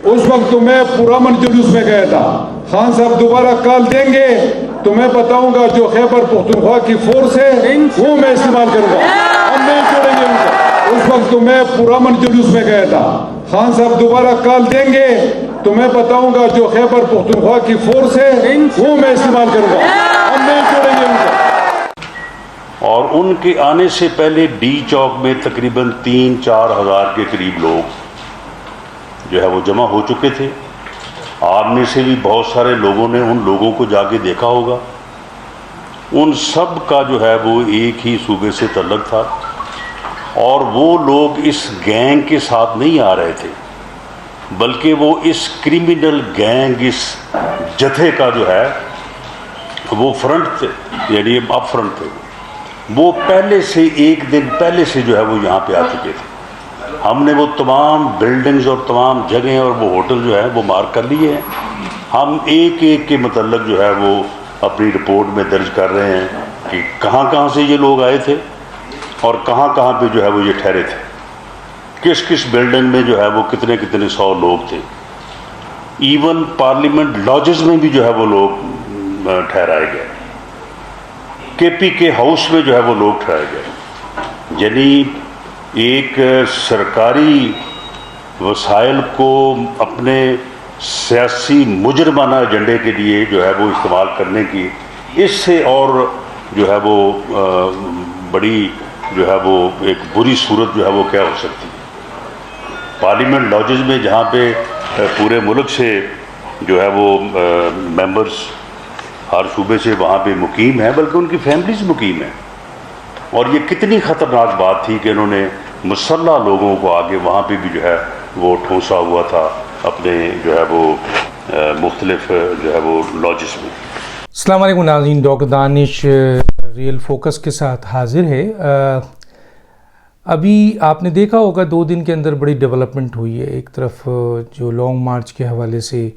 اس وقت تو میں پرامن جلوس میں گیا تھا. خان صاحب دوبارہ کال دیں گے تو میں بتاؤں گا جو خیبر پختونخوا کی فورس ہے وہ میں استعمال کروں گا. ہم نہیں چھوڑیں گے ان کو. اس وقت تو میں پرامن جلوس میں گیا تھا. خان صاحب دوبارہ کال دیں گے تو میں بتاؤں گا جو خیبر پختونخوا کی فورس ہے وہ میں استعمال کروں گا. ہم نہیں چھوڑیں گے ان کو. اور ان کے آنے سے پہلے ڈی چوک میں تقریباً 3-4 ہزار کے قریب لوگ جو ہے وہ جمع ہو چکے تھے. آپ میں سے بھی بہت سارے لوگوں نے ان لوگوں کو جا کے دیکھا ہوگا. ان سب کا جو ہے وہ ایک ہی صوبے سے تعلق تھا اور وہ لوگ اس گینگ کے ساتھ نہیں آ رہے تھے بلکہ وہ اس کرمنل گینگ اس جتھے کا جو ہے وہ فرنٹ تھے، یعنی اپ فرنٹ تھے. وہ پہلے سے ایک دن پہلے سے جو ہے وہ یہاں پہ آ چکے تھے. ہم نے وہ تمام بلڈنگز اور تمام جگہیں اور وہ ہوٹل جو ہے وہ مارک کر لیے ہیں. ہم ایک ایک کے متعلق جو ہے وہ اپنی رپورٹ میں درج کر رہے ہیں کہ کہاں کہاں سے یہ لوگ آئے تھے اور کہاں کہاں پہ جو ہے وہ یہ ٹھہرے تھے، کس کس بلڈنگ میں جو ہے وہ کتنے کتنے 100 لوگ تھے. ایون پارلیمنٹ لاجز میں بھی جو ہے وہ لوگ ٹھہرائے گئے، کے پی کے ہاؤس میں جو ہے وہ لوگ ٹھہرائے گئے. یعنی ایک سرکاری وسائل کو اپنے سیاسی مجرمانہ ایجنڈے کے لیے جو ہے وہ استعمال کرنے کی اس سے اور جو ہے وہ بڑی جو ہے وہ ایک بری صورت جو ہے وہ کیا ہو سکتی ہے. پارلیمنٹ لاجز میں جہاں پہ پورے ملک سے جو ہے وہ ممبرز ہر صوبے سے وہاں پہ مقیم ہیں، بلکہ ان کی فیملیز مقیم ہیں. اور یہ کتنی خطرناک بات تھی کہ انہوں نے مسلح لوگوں کو آگے وہاں پہ بھی جو ہے وہ ٹھونسا ہوا تھا اپنے جو ہے وہ مختلف جو ہے وہ لاجز میں. السلام علیکم ناظرین، ڈاکٹر دانش ریئل فوکس کے ساتھ حاضر ہے. ابھی آپ نے دیکھا ہوگا 2 دن کے اندر بڑی ڈیولپمنٹ ہوئی ہے. ایک طرف جو لانگ مارچ کے حوالے سے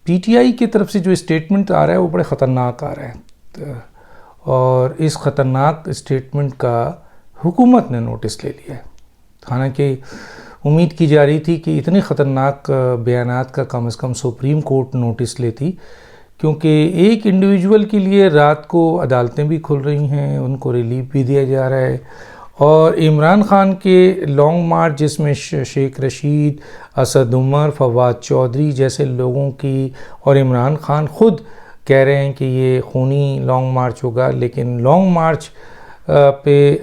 پی ٹی آئی کی طرف سے جو اسٹیٹمنٹ آ رہا ہے وہ بڑے خطرناک آ رہا ہے، اور اس خطرناک اسٹیٹمنٹ کا حکومت نے نوٹس لے لیا ہے. حالانکہ امید کی جا رہی تھی کہ اتنے خطرناک بیانات کا کم از کم سپریم کورٹ نوٹس لیتی، کیونکہ ایک انڈیویجول کے لیے رات کو عدالتیں بھی کھل رہی ہیں، ان کو ریلیف بھی دیا جا رہا ہے. اور عمران خان کے لانگ مارچ جس میں شیخ رشید، اسد عمر، فواد چودھری جیسے لوگوں کی، اور عمران خان خود کہہ رہے ہیں کہ یہ خونی لانگ مارچ ہوگا، لیکن لانگ مارچ پہ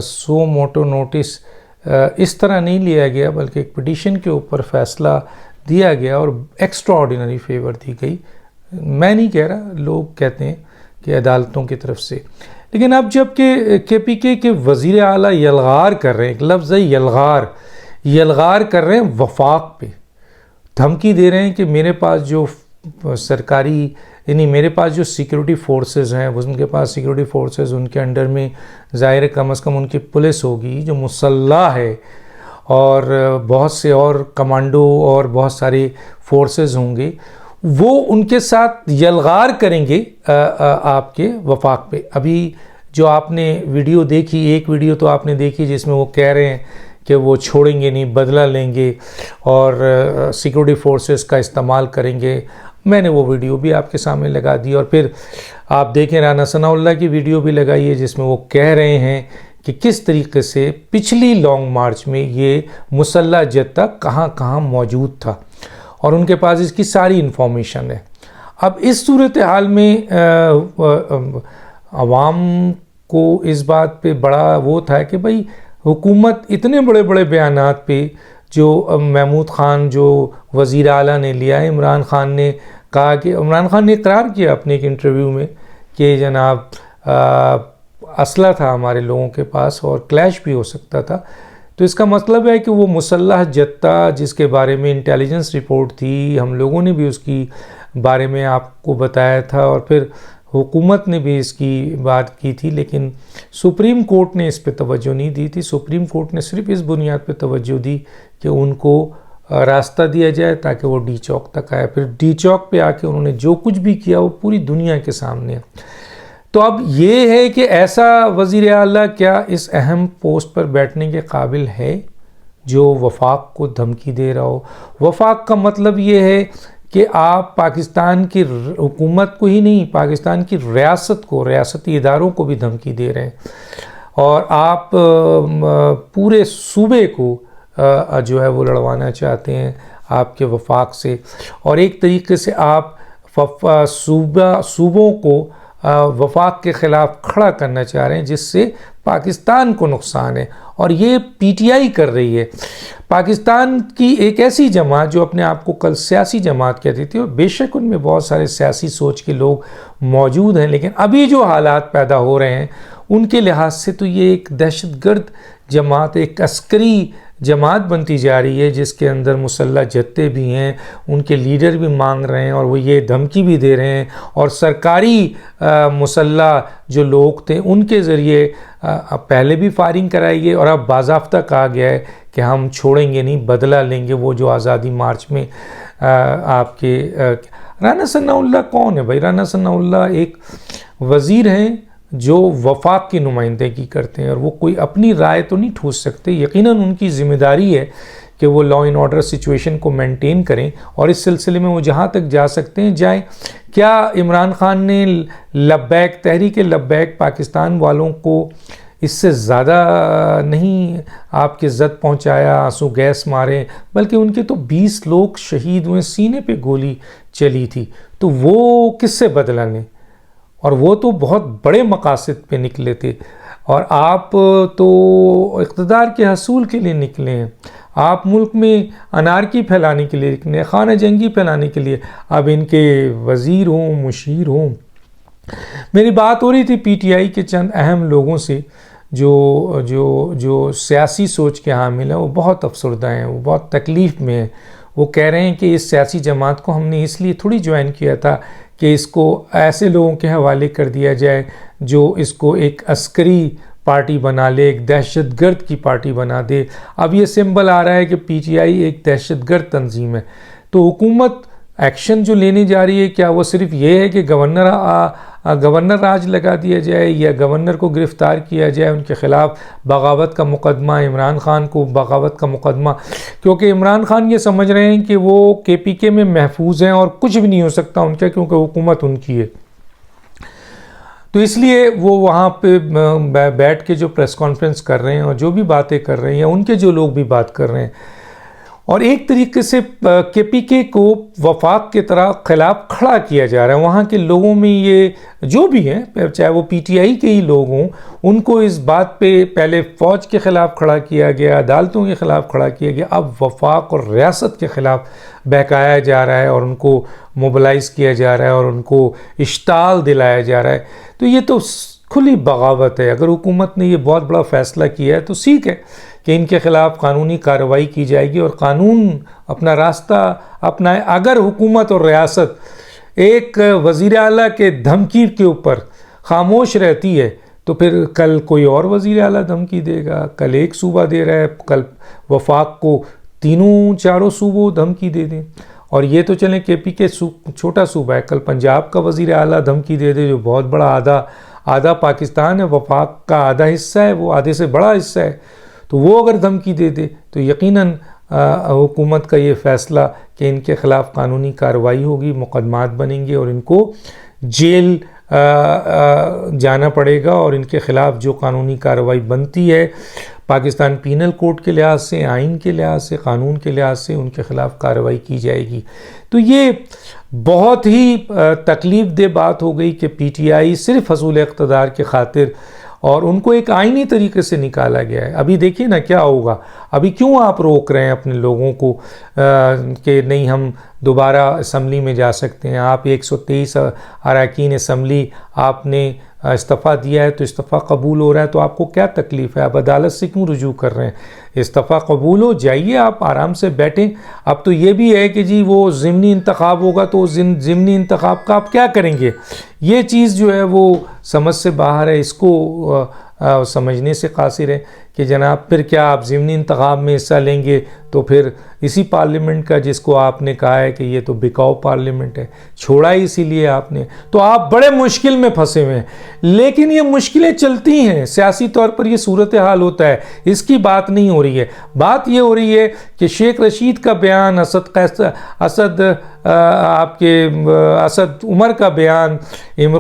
سو موٹو نوٹس اس طرح نہیں لیا گیا، بلکہ ایک پٹیشن کے اوپر فیصلہ دیا گیا اور ایکسٹرا آرڈینری فیور دی گئی. میں نہیں کہہ رہا، لوگ کہتے ہیں کہ عدالتوں کی طرف سے. لیکن اب جب کہ کے پی کے وزیر اعلیٰ یلغار کر رہے ہیں، ایک لفظ ہے یلغار کر رہے ہیں وفاق پہ، دھمکی دے رہے ہیں کہ میرے پاس جو سرکاری یعنی میرے پاس جو سیکیورٹی فورسز ہیں، ان کے پاس سیکیورٹی فورسز ان کے انڈر میں ظاہر کم از کم ان کی پولیس ہوگی جو مسلح ہے، اور بہت سے اور کمانڈو اور بہت سارے فورسز ہوں گے، وہ ان کے ساتھ یلغار کریں گے آپ کے وفاق پہ. ابھی جو آپ نے ویڈیو دیکھی، ایک ویڈیو تو آپ نے دیکھی جس میں وہ کہہ رہے ہیں کہ وہ چھوڑیں گے نہیں، بدلہ لیں گے اور سیکیورٹی فورسز کا استعمال کریں گے. میں نے وہ ویڈیو بھی آپ کے سامنے لگا دی، اور پھر آپ دیکھیں رانا ثناء اللہ کی ویڈیو بھی لگائی ہے جس میں وہ کہہ رہے ہیں کہ کس طریقے سے پچھلی لانگ مارچ میں یہ مسلح جتھا کہاں کہاں موجود تھا، اور ان کے پاس اس کی ساری انفارمیشن ہے. اب اس صورتحال میں عوام کو اس بات پہ بڑا وہ تھا کہ بھائی حکومت اتنے بڑے بڑے بیانات پہ جو محمود خان جو وزیر اعلیٰ نے لیا ہے، عمران خان نے کہا کہ عمران خان نے اقرار کیا اپنے ایک انٹرویو میں کہ جناب اسلحہ تھا ہمارے لوگوں کے پاس اور کلیش بھی ہو سکتا تھا. تو اس کا مطلب ہے کہ وہ مسلح جتھا جس کے بارے میں انٹیلیجنس رپورٹ تھی، ہم لوگوں نے بھی اس کی بارے میں آپ کو بتایا تھا، اور پھر حکومت نے بھی اس کی بات کی تھی، لیکن سپریم کورٹ نے اس پہ توجہ نہیں دی تھی. سپریم کورٹ نے صرف اس بنیاد پہ توجہ دی کہ ان کو راستہ دیا جائے تاکہ وہ ڈی چوک تک آئے. پھر ڈی چوک پہ آ کے انہوں نے جو کچھ بھی کیا وہ پوری دنیا کے سامنے ہے. تو اب یہ ہے کہ ایسا وزیر اعلیٰ کیا اس اہم پوسٹ پر بیٹھنے کے قابل ہے؟ جو وفاق کو دھمکی دے رہا ہو. وفاق کا مطلب یہ ہے کہ آپ پاکستان کی حکومت کو ہی نہیں، پاکستان کی ریاست کو، ریاستی اداروں کو بھی دھمکی دے رہے ہیں، اور آپ پورے صوبے کو جو ہے وہ لڑوانا چاہتے ہیں آپ کے وفاق سے، اور ایک طریقے سے آپ صوبوں کو وفاق کے خلاف کھڑا کرنا چاہ رہے ہیں، جس سے پاکستان کو نقصان ہے. اور یہ پی ٹی آئی کر رہی ہے. پاکستان کی ایک ایسی جماعت جو اپنے آپ کو کل سیاسی جماعت کہتی تھی، اور بے شک ان میں بہت سارے سیاسی سوچ کے لوگ موجود ہیں، لیکن ابھی جو حالات پیدا ہو رہے ہیں ان کے لحاظ سے تو یہ ایک دہشت گرد جماعت، ایک عسکری جماعت بنتی جا رہی ہے، جس کے اندر مسلح جتھے بھی ہیں، ان کے لیڈر بھی مانگ رہے ہیں، اور وہ یہ دھمکی بھی دے رہے ہیں، اور سرکاری مسلح جو لوگ تھے ان کے ذریعے پہلے بھی فائرنگ کرائی ہے، اور اب باضابطہ کہا گیا ہے کہ ہم چھوڑیں گے نہیں، بدلہ لیں گے. وہ جو آزادی مارچ میں آپ کے رانا ثناء اللہ کون ہے بھائی؟ رانا ثناء اللہ ایک وزیر ہیں جو وفاق کی نمائندگی کرتے ہیں، اور وہ کوئی اپنی رائے تو نہیں ٹھوس سکتے. یقیناً ان کی ذمہ داری ہے کہ وہ لا اینڈ آرڈر سچویشن کو مینٹین کریں، اور اس سلسلے میں وہ جہاں تک جا سکتے ہیں جائیں. کیا عمران خان نے لبیک، تحریک لبیک پاکستان والوں کو اس سے زیادہ نہیں آپ کے زد پہنچایا، آنسو گیس مارے؟ بلکہ ان کے تو 20 لوگ شہید ہوئے، سینے پہ گولی چلی تھی، تو وہ کس سے بدلہ لیں؟ اور وہ تو بہت بڑے مقاصد پہ نکلے تھے، اور آپ تو اقتدار کے حصول کے لیے نکلے ہیں. آپ ملک میں انارکی پھیلانے کے لیے نکلے، خانہ جنگی پھیلانے کے لیے. اب ان کے وزیر ہوں، مشیر ہوں. میری بات ہو رہی تھی پی ٹی آئی کے چند اہم لوگوں سے جو سیاسی سوچ کے حامل ہیں. وہ بہت افسردہ ہیں، وہ بہت تکلیف میں ہیں. وہ کہہ رہے ہیں کہ اس سیاسی جماعت کو ہم نے اس لیے تھوڑی جوائن کیا تھا کہ اس کو ایسے لوگوں کے حوالے کر دیا جائے جو اس کو ایک عسکری پارٹی بنا لے، ایک دہشت گرد کی پارٹی بنا دے. اب یہ سمبل آ رہا ہے کہ پی ٹی آئی ایک دہشت گرد تنظیم ہے. تو حکومت ایکشن جو لینے جا رہی ہے، کیا وہ صرف یہ ہے کہ گورنر راج لگا دیا جائے، یا گورنر کو گرفتار کیا جائے، ان کے خلاف بغاوت کا مقدمہ، عمران خان کو بغاوت کا مقدمہ؟ کیونکہ عمران خان یہ سمجھ رہے ہیں کہ وہ کے پی کے میں محفوظ ہیں اور کچھ بھی نہیں ہو سکتا ان کا، کیونکہ حکومت ان کی ہے. تو اس لیے وہ وہاں پہ بیٹھ کے جو پریس کانفرنس کر رہے ہیں اور جو بھی باتیں کر رہے ہیں، ان کے جو لوگ بھی بات کر رہے ہیں، اور ایک طریقے سے کے پی کے کو وفاق کے طرح خلاف کھڑا کیا جا رہا ہے. وہاں کے لوگوں میں یہ جو بھی ہیں، چاہے وہ پی ٹی آئی کے ہی لوگ ہوں، ان کو اس بات پہ پہلے فوج کے خلاف کھڑا کیا گیا، عدالتوں کے خلاف کھڑا کیا گیا، اب وفاق اور ریاست کے خلاف بہکایا جا رہا ہے، اور ان کو موبلائز کیا جا رہا ہے، اور ان کو اشتعال دلایا جا رہا ہے. تو یہ تو کھلی بغاوت ہے. اگر حکومت نے یہ بہت بڑا فیصلہ کیا ہے تو ٹھیک ہے کہ ان کے خلاف قانونی کارروائی کی جائے گی، اور قانون اپنا راستہ اپنائے. اگر حکومت اور ریاست ایک وزیر اعلیٰ کے دھمکی کے اوپر خاموش رہتی ہے تو پھر کل کوئی اور وزیر اعلیٰ دھمکی دے گا. کل ایک صوبہ دے رہا ہے، کل وفاق کو تینوں چاروں صوبوں دھمکی دے دیں. اور یہ تو چلیں کے پی کے چھوٹا صوبہ ہے، کل پنجاب کا وزیر اعلیٰ دھمکی دے دے، جو بہت بڑا آدھا پاکستان ہے، وفاق کا آدھا حصہ ہے، وہ آدھے سے بڑا حصہ ہے. تو وہ اگر دھمکی دے دے تو یقیناً حکومت کا یہ فیصلہ کہ ان کے خلاف قانونی کارروائی ہوگی، مقدمات بنیں گے، اور ان کو جیل جانا پڑے گا، اور ان کے خلاف جو قانونی کارروائی بنتی ہے پاکستان پینل کوڈ کے لحاظ سے، آئین کے لحاظ سے، قانون کے لحاظ سے ان کے خلاف کارروائی کی جائے گی. تو یہ بہت ہی تکلیف دہ بات ہو گئی کہ پی ٹی آئی صرف حصول اقتدار کے خاطر، اور ان کو ایک آئینی طریقے سے نکالا گیا ہے. ابھی دیکھیے نا کیا ہوگا. ابھی کیوں آپ روک رہے ہیں اپنے لوگوں کو کہ نہیں ہم دوبارہ اسمبلی میں جا سکتے ہیں؟ آپ 123 اراکین اسمبلی آپ نے استعفیٰ دیا ہے، تو استعفیٰ قبول ہو رہا ہے، تو آپ کو کیا تکلیف ہے؟ آپ عدالت سے کیوں رجوع کر رہے ہیں؟ استعفیٰ قبول ہو جائیے، آپ آرام سے بیٹھیں. اب تو یہ بھی ہے کہ جی وہ ضمنی انتخاب ہوگا، تو ضمنی انتخاب کا آپ کیا کریں گے؟ یہ چیز جو ہے وہ سمجھ سے باہر ہے. اس کو سمجھنے سے قاصر ہیں کہ جناب پھر کیا آپ ضمنی انتخاب میں حصہ لیں گے تو پھر اسی پارلیمنٹ کا جس کو آپ نے کہا ہے کہ یہ تو بکاؤ پارلیمنٹ ہے چھوڑا ہی اسی لیے آپ نے، تو آپ بڑے مشکل میں پھنسے ہوئے ہیں۔ لیکن یہ مشکلیں چلتی ہیں، سیاسی طور پر یہ صورتحال ہوتا ہے، اس کی بات نہیں ہو رہی ہے۔ بات یہ ہو رہی ہے کہ شیخ رشید کا بیان، اسد عمر کا بیان،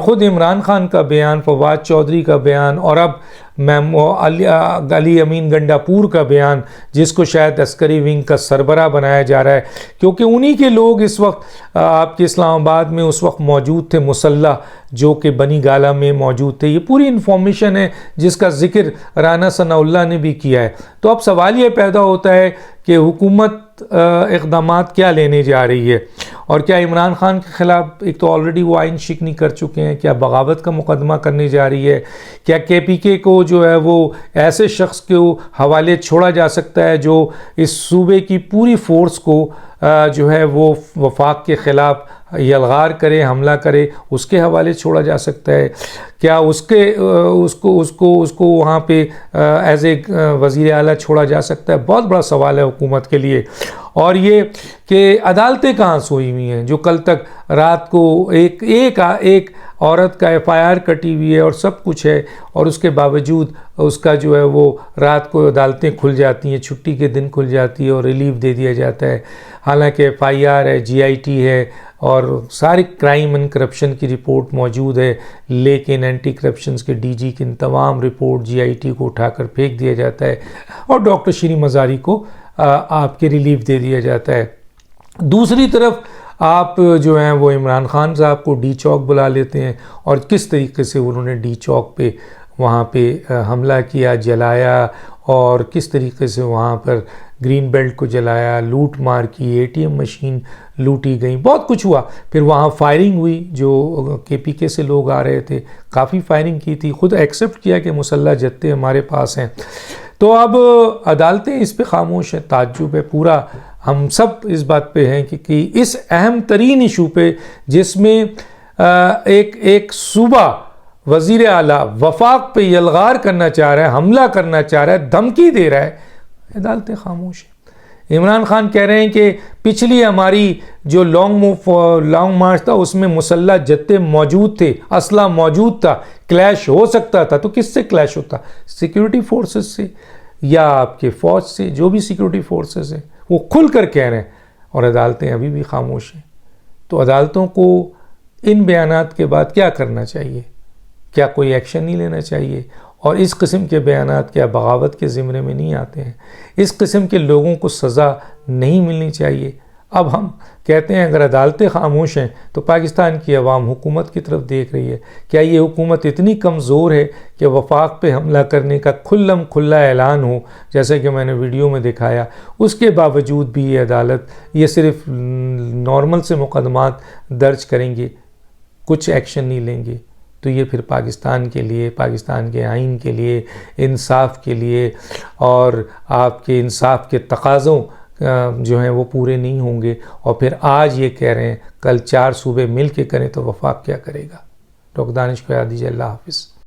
خود عمران خان کا بیان، فواد چودھری کا بیان، اور اب علی امین گنڈا پور کا بیان، جس کو شاید عسکری ونگ کا سربراہ بنایا جا رہا ہے، کیونکہ انہی کے لوگ اس وقت آپ کے اسلام آباد میں اس وقت موجود تھے مسلح، جو کہ بنی گالہ میں موجود تھے۔ یہ پوری انفارمیشن ہے جس کا ذکر رانا ثناء اللہ نے بھی کیا ہے۔ تو اب سوال یہ پیدا ہوتا ہے کہ حکومت اقدامات کیا لینے جا رہی ہے، اور کیا عمران خان کے خلاف ایک تو آلریڈی وہ آئین شکنی کر چکے ہیں، کیا بغاوت کا مقدمہ کرنے جا رہی ہے، کیا کے پی کے کو جو ہے وہ ایسے شخص کے حوالے چھوڑا جا سکتا ہے جو اس صوبے کی پوری فورس کو جو ہے وہ وفاق کے خلاف یلغار کرے، حملہ کرے، اس کے حوالے چھوڑا جا سکتا ہے، کیا اس کو وہاں پہ ایز اے وزیر اعلیٰ چھوڑا جا سکتا ہے؟ بہت بڑا سوال ہے حکومت کے لیے۔ اور یہ کہ عدالتیں کہاں سوئی ہوئی ہیں، جو کل تک رات کو ایک عورت کا ایف آئی آر کٹی ہوئی ہے اور سب کچھ ہے، اور اس کے باوجود اس کا جو ہے وہ رات کو عدالتیں کھل جاتی ہیں، چھٹی کے دن کھل جاتی ہے اور ریلیف دے دیا جاتا ہے، حالانکہ ایف آئی آر ہے، جی آئی ٹی ہے، اور ساری کرائم اینڈ کرپشن کی رپورٹ موجود ہے، لیکن اینٹی کرپشنز کے ڈی جی کی تمام رپورٹ جی آئی ٹی کو اٹھا کر پھینک دیا جاتا ہے، اور ڈاکٹر شیریں مزاری کو آپ کے ریلیف دے دیا جاتا ہے۔ دوسری طرف آپ جو ہیں وہ عمران خان صاحب کو ڈی چوک بلا لیتے ہیں، اور کس طریقے سے انہوں نے ڈی چوک پہ وہاں پہ حملہ کیا، جلایا، اور کس طریقے سے وہاں پر گرین بیلٹ کو جلایا، لوٹ مار کی، اے ٹی ایم مشین لوٹی گئیں، بہت کچھ ہوا۔ پھر وہاں فائرنگ ہوئی، جو کے پی کے سے لوگ آ رہے تھے، کافی فائرنگ کی تھی، خود ایکسیپٹ کیا کہ مسلح جتے ہمارے پاس ہیں۔ تو اب عدالتیں اس پہ خاموش ہیں، تعجب ہے پورا، ہم سب اس بات پہ ہیں کہ اس اہم ترین ایشو پہ جس میں ایک صوبہ وزیر اعلیٰ وفاق پہ یلغار کرنا چاہ رہا ہے، حملہ کرنا چاہ رہا ہے، دھمکی دے رہا ہے، عدالتیں خاموش ہیں۔ عمران خان کہہ رہے ہیں کہ پچھلی ہماری جو لانگ مارچ تھا اس میں مسلح جتے موجود تھے، اسلحہ موجود تھا، کلیش ہو سکتا تھا، تو کس سے کلیش ہوتا؟ سیکیورٹی فورسز سے یا آپ کے فوج سے، جو بھی سیکیورٹی فورسز ہیں وہ کھل کر کہہ رہے ہیں، اور عدالتیں ابھی بھی خاموش ہیں۔ تو عدالتوں کو ان بیانات کے بعد کیا کرنا چاہیے؟ کیا کوئی ایکشن نہیں لینا چاہیے؟ اور اس قسم کے بیانات کیا بغاوت کے زمرے میں نہیں آتے ہیں؟ اس قسم کے لوگوں کو سزا نہیں ملنی چاہیے؟ اب ہم کہتے ہیں اگر عدالتیں خاموش ہیں تو پاکستان کی عوام حکومت کی طرف دیکھ رہی ہے، کیا یہ حکومت اتنی کمزور ہے کہ وفاق پہ حملہ کرنے کا کھلا اعلان ہو، جیسے کہ میں نے ویڈیو میں دکھایا، اس کے باوجود بھی یہ عدالت یہ صرف نارمل سے مقدمات درج کریں گے، کچھ ایکشن نہیں لیں گے؟ تو یہ پھر پاکستان کے لیے، پاکستان کے آئین کے لیے، انصاف کے لیے، اور آپ کے انصاف کے تقاضوں جو ہیں وہ پورے نہیں ہوں گے۔ اور پھر آج یہ کہہ رہے ہیں کل 4 صوبے مل کے کریں تو وفاق کیا کرے گا؟ ڈاکٹر دانش کو یاد دیجیے۔ اللہ حافظ۔